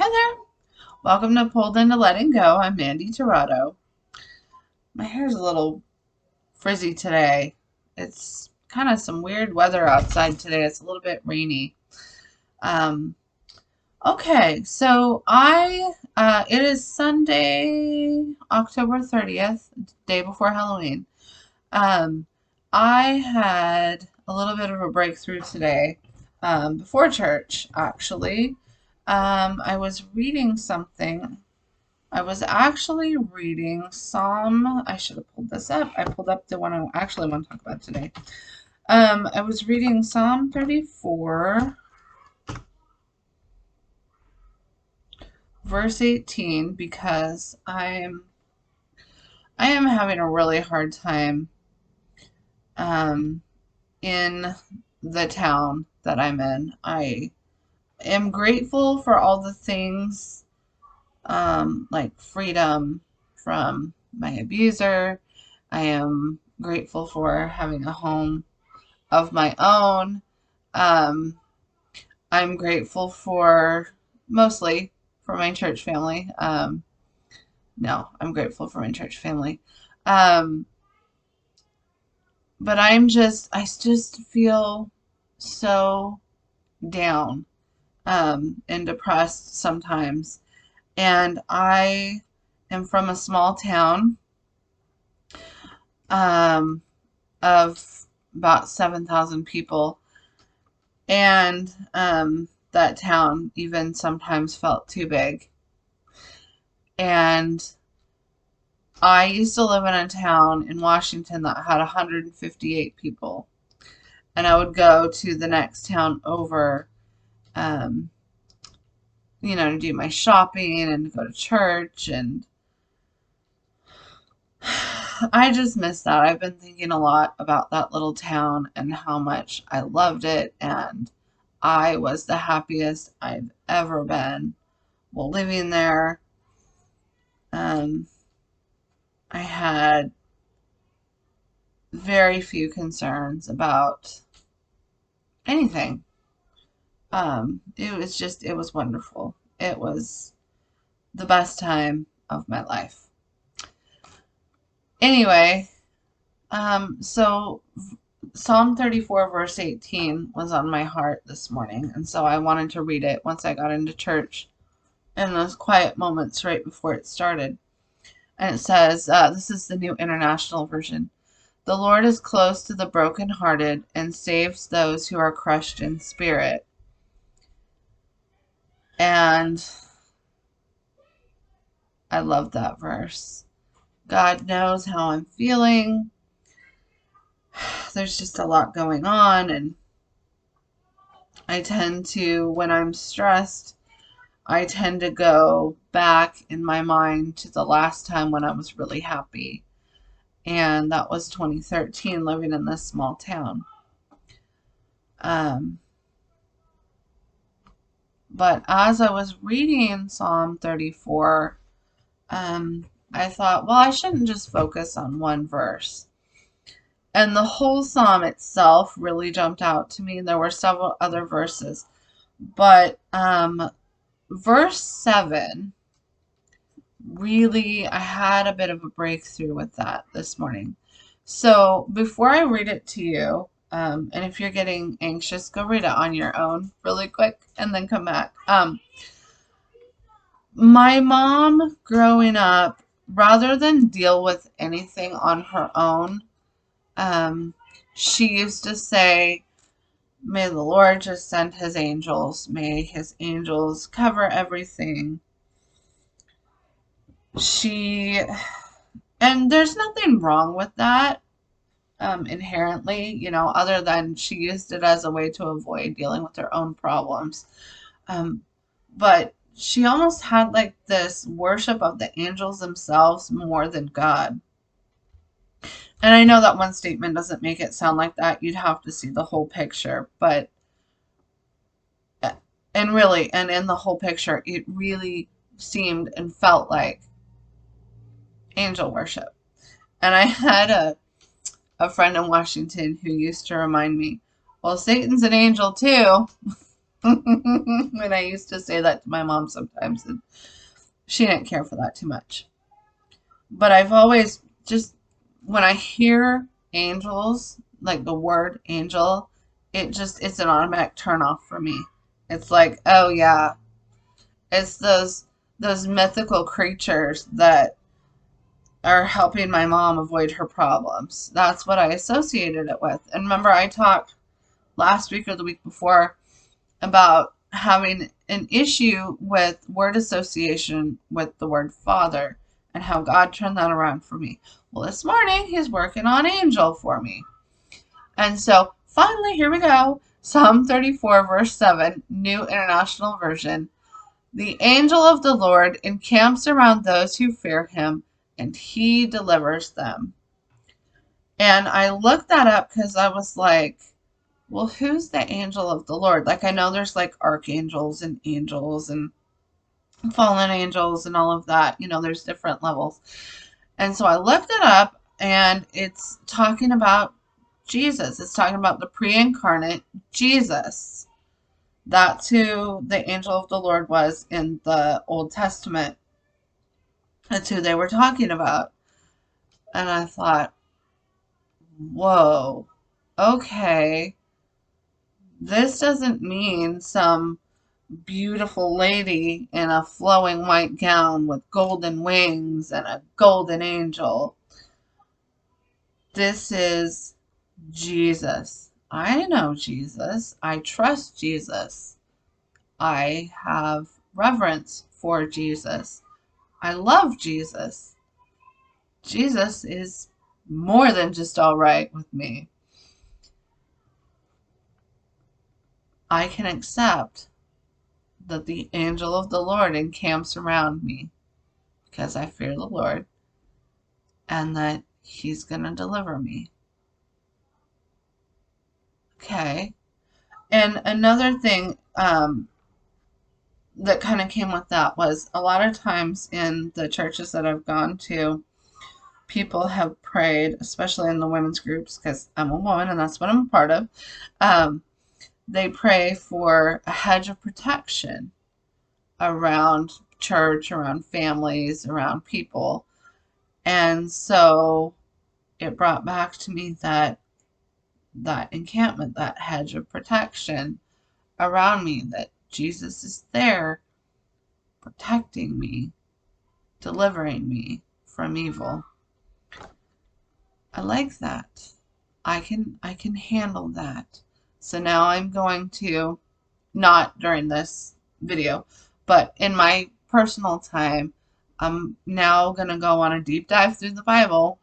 Hi there. Welcome to Pulled Into Letting Go. I'm Mandy Tirado. My hair's a little frizzy today. It's kind of some weird weather outside today. It's a little bit rainy. Um, okay, so it is Sunday, October 30th, day before Halloween. Um, I had a little bit of a breakthrough today, before church, actually. I was reading something. I was actually reading Psalm. I should have pulled this up. I pulled up the one I actually want to talk about today. I was reading Psalm 34, verse 18, because I am having a really hard time um, in the town that I'm in. I am grateful for all the things, like freedom from my abuser. I am grateful for having a home of my own. Um, I'm grateful for mostly for my church family. No, I'm grateful for my church family. Um, but I just feel so down, and depressed sometimes. And I am from a small town, um, of about 7,000 people. And that town even sometimes felt too big. And I used to live in a town in Washington that had 158 people. And I would go to the next town over, um, to do my shopping and to go to church. And I just miss that. I've been thinking a lot about that little town and how much I loved it. And I was the happiest I've ever been while living there. Um, I had very few concerns about anything. It was wonderful. It was the best time of my life. Anyway, so Psalm 34, verse 18 was on my heart this morning, and so I wanted to read it once I got into church in those quiet moments right before it started. And it says, this is the New International Version. The Lord is close to the brokenhearted and saves those who are crushed in spirit. And I love that verse. God knows how I'm feeling. There's just a lot going on, and I tend to, when I'm stressed, I tend to go back in my mind to the last time when I was really happy. And that was 2013, living in this small town. Um, but as I was reading Psalm 34, I thought, well, I shouldn't just focus on one verse. And the whole psalm itself really jumped out to me. There were several other verses, but verse 7 really, I had a bit of a breakthrough with that this morning. So before I read it to you, and if you're getting anxious, go read it on your own really quick and then come back. My mom growing up, rather than deal with anything on her own, um, she used to say, may the Lord just send his angels. May his angels cover everything. She, and there's nothing wrong with that, inherently, other than she used it as a way to avoid dealing with her own problems. But she almost had like this worship of the angels themselves more than God. And I know that one statement doesn't make it sound like that. You'd have to see the whole picture. But, and in the whole picture, it really seemed and felt like angel worship. And I had a friend in Washington who used to remind me, well, Satan's an angel too. And I used to say that to my mom sometimes, and she didn't care for that too much. But I've always just, when I hear angels, like the word angel, it's an automatic turn off for me. It's like, oh yeah, it's those mythical creatures that are helping my mom avoid her problems. That's what I associated it with. And remember, I talked last week or the week before about having an issue with word association with the word father and how God turned that around for me. Well, this morning he's working on angel for me. And so finally, here we go. Psalm 34, verse 7, New International Version. The angel of the Lord encamps around those who fear him, and he delivers them. And I looked that up because I was like, well, who's the angel of the Lord? Like, I know there's like archangels and angels and fallen angels and all of that. You know, there's different levels. And so I looked it up, and it's talking about Jesus. It's talking about the pre-incarnate Jesus. That's who the angel of the Lord was in the Old Testament. That's who they were talking about. And I thought, whoa, okay, this doesn't mean some beautiful lady in a flowing white gown with golden wings and a golden angel. This is Jesus. I know Jesus. I trust Jesus. I have reverence for Jesus. I love Jesus. Jesus is more than just all right with me. I can accept that the angel of the Lord encamps around me because I fear the Lord and that he's going to deliver me. Okay. And another thing that kind of came with that was a lot of times in the churches that I've gone to, people have prayed, especially in the women's groups, because I'm a woman and that's what I'm a part of. They pray for a hedge of protection around church, around families, around people. And so it brought back to me that encampment, that hedge of protection around me, that Jesus is there protecting me, delivering me from evil. I like that. I can handle that. So now I'm going to, not during this video, but in my personal time, I'm now going to go on a deep dive through the Bible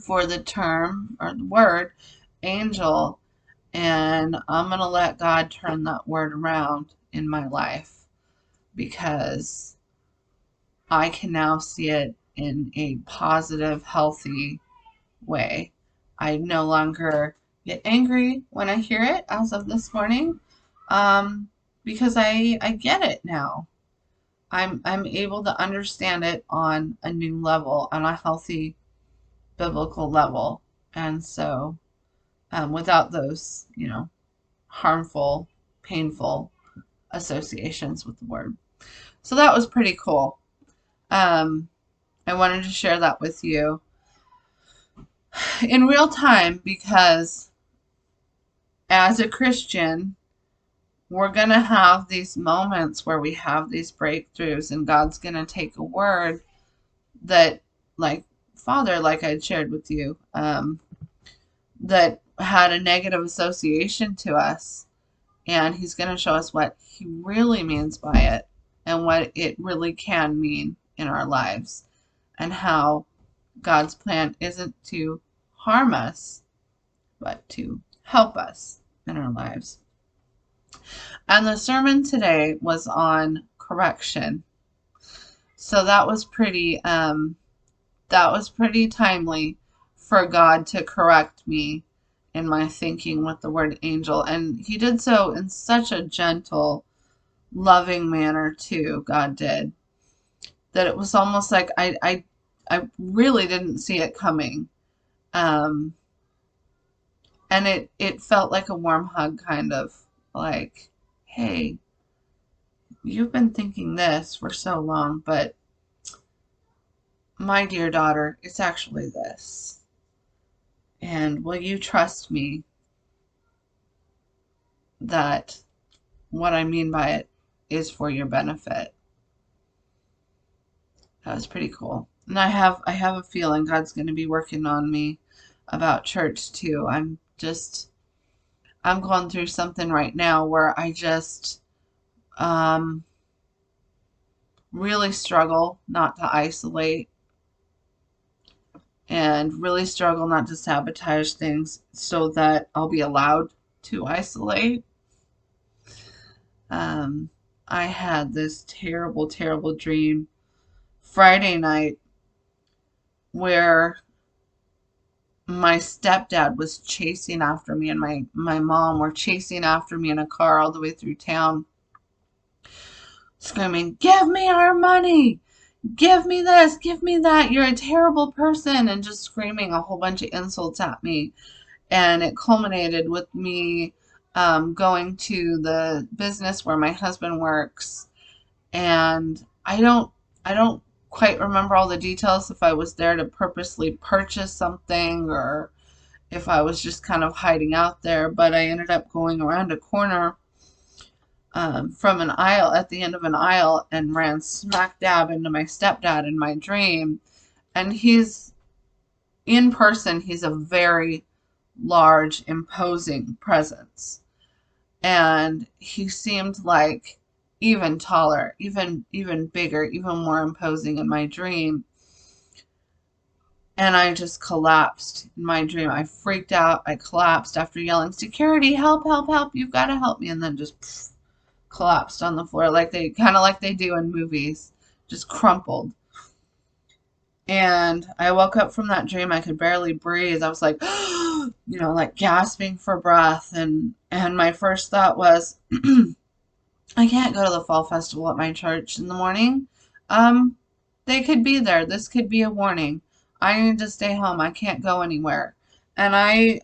for the term or the word angel, and I'm going to let God turn that word around in my life because I can now see it in a positive, healthy way. I no longer get angry when I hear it as of this morning, because I get it now. I'm able to understand it on a new level, on a healthy biblical level, and so without those, harmful, painful associations with the word. So that was pretty cool. I wanted to share that with you in real time because as a Christian, we're going to have these moments where we have these breakthroughs, and God's going to take a word that, like Father, like I shared with you, that had a negative association to us, and he's going to show us what he really means by it and what it really can mean in our lives, and how God's plan isn't to harm us, but to help us in our lives. And the sermon today was on correction. So that was pretty timely for God to correct me in my thinking with the word angel. And he did so in such a gentle, loving manner too, God did, that it was almost like I really didn't see it coming. And it felt like a warm hug, kind of like, hey, you've been thinking this for so long, but my dear daughter, it's actually this. And will you trust me that what I mean by it is for your benefit? That was pretty cool. And I have a feeling God's going to be working on me about church too. I'm going through something right now where I just um really struggle not to isolate and really struggle not to sabotage things so that I'll be allowed to isolate. Um, I had this terrible, terrible dream Friday night where my stepdad was chasing after me and my mom were chasing after me in a car all the way through town, screaming, "Give me our money! Give me this! Give me that! You're a terrible person!" and just screaming a whole bunch of insults at me. And it culminated with me going to the business where my husband works, and I don't quite remember all the details if I was there to purposely purchase something or if I was just kind of hiding out there, but I ended up going around a corner from an aisle at the end of an aisle and ran smack dab into my stepdad in my dream. And he's in person, he's a very large, imposing presence. And he seemed like even taller, even bigger, even more imposing in my dream. And I just collapsed in my dream. I freaked out. I collapsed after yelling, "Security, help, help, help, you've got to help me." And then just collapsed on the floor like they do in movies, just crumpled. And I woke up from that dream. I could barely breathe. I was like, like gasping for breath. And my first thought was, I can't go to the fall festival at my church in the morning. Um, they could be there. This could be a warning. I need to stay home. I can't go anywhere. And I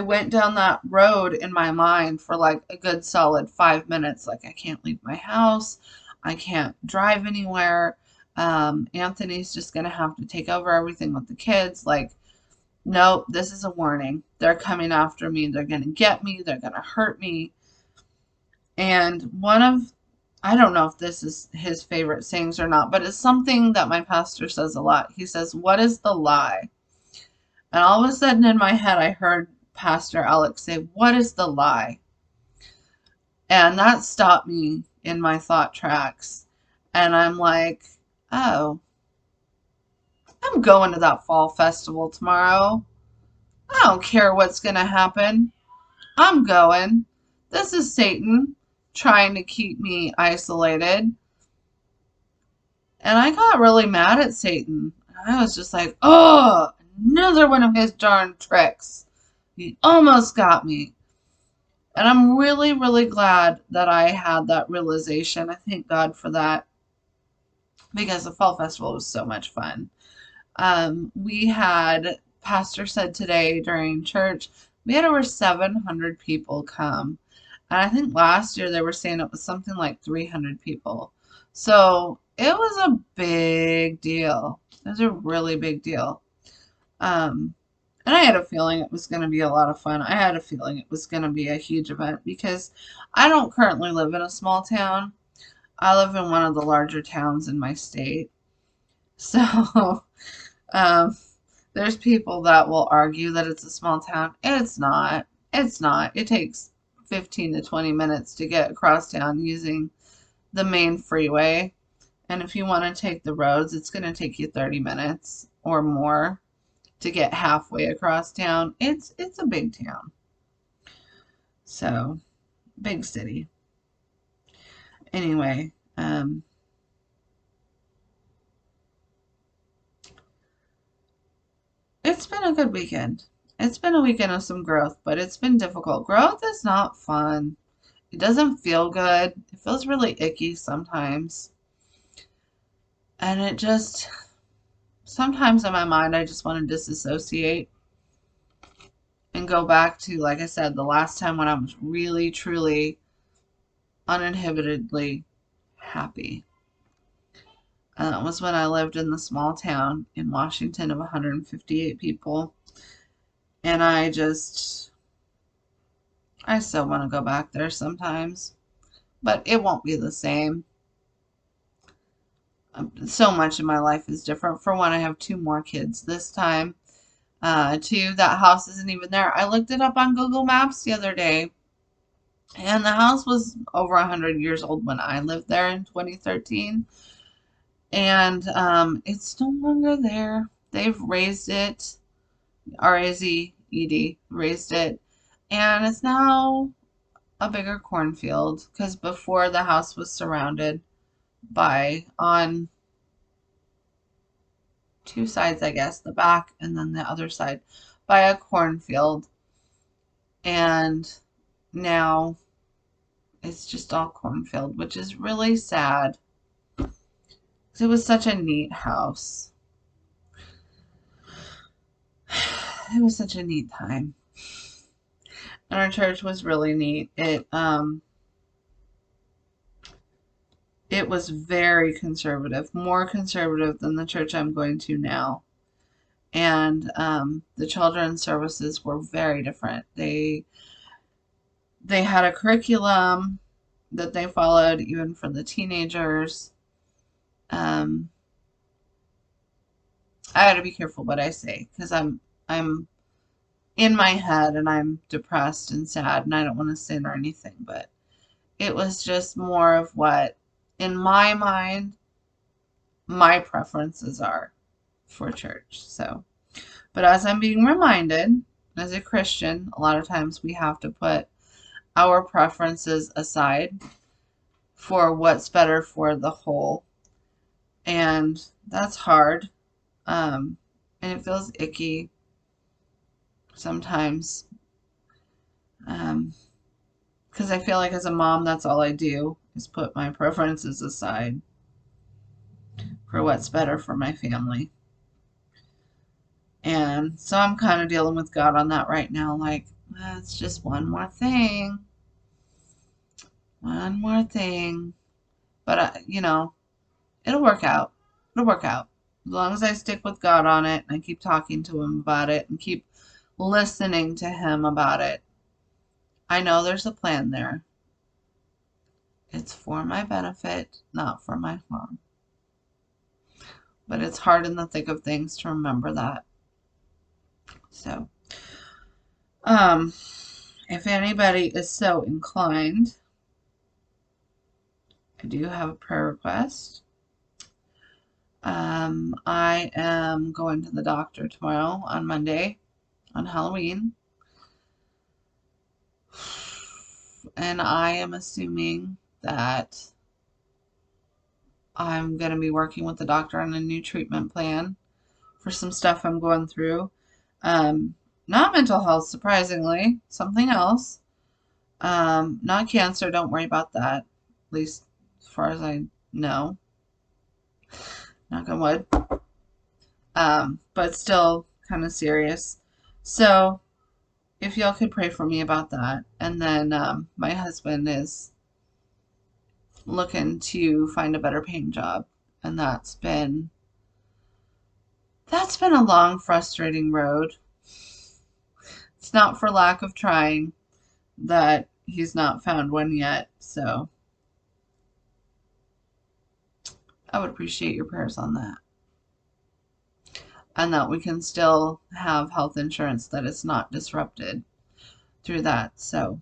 went down that road in my mind for like a good solid 5 minutes. Like, I can't leave my house. I can't drive anywhere. Anthony's just going to have to take over everything with the kids. Like, nope, this is a warning. They're coming after me. They're going to get me. They're going to hurt me. And I don't know if this is his favorite sayings or not, but it's something that my pastor says a lot. He says, "What is the lie?" And all of a sudden in my head, I heard Pastor Alex say, "What is the lie?" And that stopped me in my thought tracks. And I'm like, oh, I'm going to that fall festival tomorrow. I don't care what's going to happen. I'm going. This is Satan trying to keep me isolated. And I got really mad at Satan. I was just like, oh, another one of his darn tricks. He almost got me. And I'm really, really glad that I had that realization. I thank God for that because the fall festival was so much fun. We had, Pastor said today during church, we had over 700 people come. And I think last year they were saying it was something like 300 people. So it was a big deal. It was a really big deal. And I had a feeling it was going to be a lot of fun. I had a feeling it was going to be a huge event because I don't currently live in a small town. I live in one of the larger towns in my state. So um, there's people that will argue that it's a small town. It's not. It's not. It takes 15 to 20 minutes to get across town using the main freeway. And if you want to take the roads, it's going to take you 30 minutes or more to get halfway across town. It's a big town. So, big city. Anyway, it's been a good weekend. It's been a weekend of some growth, but it's been difficult. Growth is not fun. It doesn't feel good. It feels really icky sometimes. And it just, sometimes in my mind, I just want to disassociate and go back to, like I said, the last time when I was really, truly uninhibitedly happy. And that was when I lived in the small town in Washington of 158 people. And I still want to go back there sometimes, but it won't be the same. So much in my life is different. For one, I have 2 more kids this time. Two, that house isn't even there. I looked it up on Google Maps the other day, and the house was over 100 years old when I lived there in 2013. And it's no longer there. They've raised it, R-A-Z-E-D, raised it, and it's now a bigger cornfield because before the house was surrounded by, on 2 sides, I guess, the back and then the other side, by a cornfield. And now it's just all cornfield, which is really sad because it was such a neat house. It was such a neat time. And our church was really neat. It was very conservative, more conservative than the church I'm going to now. And the children's services were very different. They had a curriculum that they followed even for the teenagers. I got to be careful what I say because I'm in my head and I'm depressed and sad and I don't want to sin or anything, but it was just more of what, in my mind, my preferences are for church. So, but as I'm being reminded, as a Christian, a lot of times we have to put our preferences aside for what's better for the whole. And that's hard. And it feels icky sometimes. Because I feel like as a mom, that's all I do is put my preferences aside for what's better for my family. And so I'm kind of dealing with God on that right now. Like, it's just one more thing. One more thing. But, it'll work out. It'll work out. As long as I stick with God on it and I keep talking to Him about it and keep listening to Him about it, I know there's a plan there. It's for my benefit, not for my harm. But it's hard in the thick of things to remember that. So, if anybody is so inclined, I do have a prayer request. I am going to the doctor tomorrow on Monday, on Halloween. And I am assuming that I'm going to be working with the doctor on a new treatment plan for some stuff I'm going through. Not mental health, surprisingly. Something else. Not cancer, don't worry about that. At least as far as I know. Knock on wood. But still kind of serious. So, if y'all could pray for me about that. And then my husband is looking to find a better paying job. And that's been a long, frustrating road. It's not for lack of trying that he's not found one yet. So I would appreciate your prayers on that. And that we can still have health insurance that is not disrupted through that. So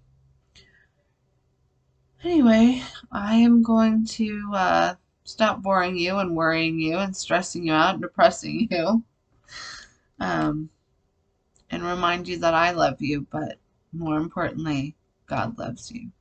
anyway, I am going to stop boring you and worrying you and stressing you out and depressing you. And remind you that I love you, but more importantly, God loves you.